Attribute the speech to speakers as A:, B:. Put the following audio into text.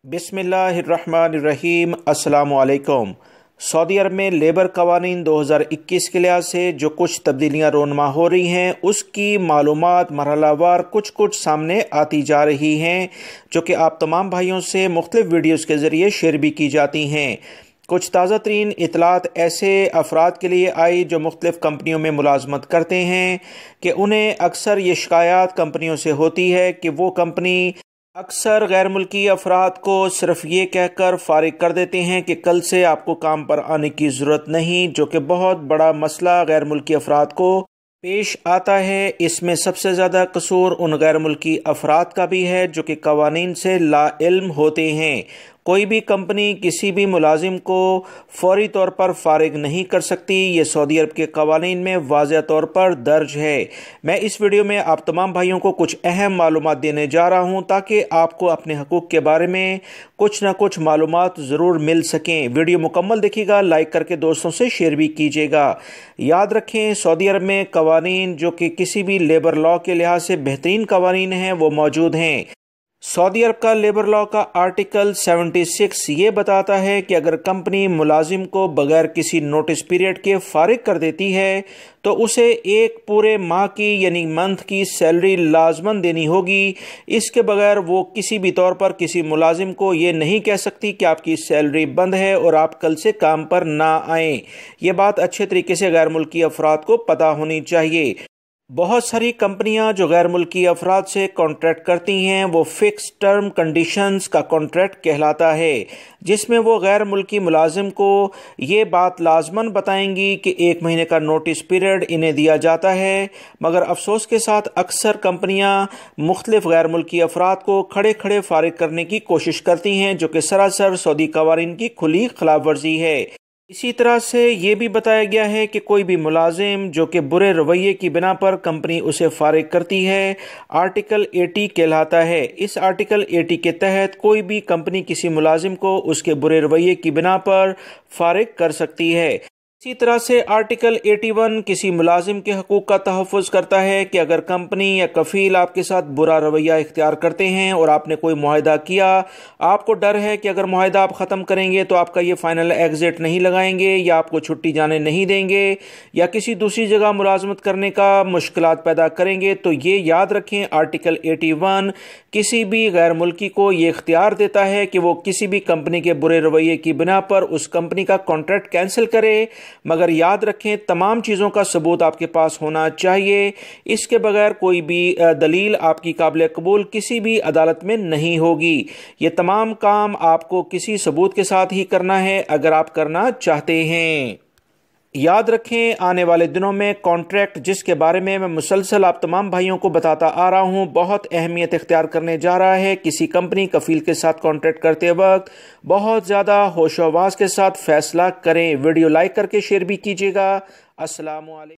A: بسم اللہ الرحمن الرحیم۔ السلام علیکم۔ سعودی عرب میں لیبر قوانین 2021 کے لحاظ سے جو کچھ تبدیلیاں رونما ہو رہی ہیں اس کی معلومات مرحلہ وار کچھ سامنے آتی جا رہی ہیں، جو کہ آپ تمام بھائیوں سے مختلف ویڈیوز کے ذریعے شیئر بھی کی جاتی ہیں۔ کچھ تازہ ترین اطلاعات ایسے افراد کے لیے آئی جو مختلف کمپنیوں میں ملازمت کرتے ہیں کہ انہیں اکثر یہ شکایات کمپنیوں سے ہوتی ہے کہ وہ کمپنی اکثر غیر ملکی افراد کو صرف یہ کہہ کر فارغ کر دیتے ہیں کہ کل سے آپ کو کام پر آنے کی ضرورت نہیں، جو کہ بہت بڑا مسئلہ غیر ملکی افراد کو پیش آتا ہے۔ اس میں سب سے زیادہ قصور ان غیر ملکی افراد کا بھی ہے جو کہ قوانین سے لا علم ہوتے ہیں۔ کوئی بھی کمپنی کسی بھی ملازم کو فوری طور پر فارغ نہیں کر سکتی، یہ سعودی عرب کے قوانین میں واضح طور پر درج ہے۔ میں اس ویڈیو میں آپ تمام بھائیوں کو کچھ اہم معلومات دینے جا رہا ہوں تاکہ آپ کو اپنے حقوق کے بارے میں کچھ نہ کچھ معلومات ضرور مل سکیں۔ ویڈیو مکمل دیکھیے گا، لائک کر کے دوستوں سے شیئر بھی کیجیے گا۔ یاد رکھیں، سعودی عرب میں قوانین جو کہ کسی بھی لیبر لاء کے لحاظ سے بہترین قوانین ہیں وہ موجود ہیں۔ سعودی عرب کا لیبر لاء کا آرٹیکل 76 یہ بتاتا ہے کہ اگر کمپنی ملازم کو بغیر کسی نوٹس پیریڈ کے فارغ کر دیتی ہے تو اسے ایک پورے ماہ کی یعنی منتھ کی سیلری لازماً دینی ہوگی۔ اس کے بغیر وہ کسی بھی طور پر کسی ملازم کو یہ نہیں کہہ سکتی کہ آپ کی سیلری بند ہے اور آپ کل سے کام پر نہ آئیں۔ یہ بات اچھے طریقے سے غیر ملکی افراد کو پتہ ہونی چاہیے۔ بہت ساری کمپنیاں جو غیر ملکی افراد سے کانٹریکٹ کرتی ہیں وہ فکس ٹرم کنڈیشنز کا کانٹریکٹ کہلاتا ہے، جس میں وہ غیر ملکی ملازم کو یہ بات لازماً بتائیں گی کہ 1 مہینے کا نوٹس پیریڈ انہیں دیا جاتا ہے، مگر افسوس کے ساتھ اکثر کمپنیاں مختلف غیر ملکی افراد کو کھڑے کھڑے فارغ کرنے کی کوشش کرتی ہیں، جو کہ سراسر سعودی قوانین کی کھلی خلاف ورزی ہے۔ اسی طرح سے یہ بھی بتایا گیا ہے کہ کوئی بھی ملازم جو کہ برے رویے کی بنا پر کمپنی اسے فارغ کرتی ہے، آرٹیکل 80 کہلاتا ہے۔ اس آرٹیکل 80 کے تحت کوئی بھی کمپنی کسی ملازم کو اس کے برے رویے کی بنا پر فارغ کر سکتی ہے۔ اسی طرح سے آرٹیکل 81 کسی ملازم کے حقوق کا تحفظ کرتا ہے کہ اگر کمپنی یا کفیل آپ کے ساتھ برا رویہ اختیار کرتے ہیں اور آپ نے کوئی معاہدہ کیا، آپ کو ڈر ہے کہ اگر معاہدہ آپ ختم کریں گے تو آپ کا یہ فائنل ایگزٹ نہیں لگائیں گے یا آپ کو چھٹی جانے نہیں دیں گے یا کسی دوسری جگہ ملازمت کرنے کا مشکلات پیدا کریں گے، تو یہ یاد رکھیں آرٹیکل 81 کسی بھی غیر ملکی کو یہ اختیار دیتا ہے کہ وہ کسی بھی کمپنی کے برے رویے کی بنا پر اس کمپنی کا کانٹریکٹ کینسل کرے، مگر یاد رکھیں تمام چیزوں کا ثبوت آپ کے پاس ہونا چاہیے۔ اس کے بغیر کوئی بھی دلیل آپ کی قابل قبول کسی بھی عدالت میں نہیں ہوگی۔ یہ تمام کام آپ کو کسی ثبوت کے ساتھ ہی کرنا ہے اگر آپ کرنا چاہتے ہیں۔ یاد رکھیں آنے والے دنوں میں کانٹریکٹ جس کے بارے میں مسلسل آپ تمام بھائیوں کو بتاتا آ رہا ہوں بہت اہمیت اختیار کرنے جا رہا ہے۔ کسی کمپنی کفیل کے ساتھ کانٹریکٹ کرتے وقت بہت زیادہ ہوش و حواس کے ساتھ فیصلہ کریں۔ ویڈیو لائک کر کے شیئر بھی کیجیے گا۔ السلام علیکم۔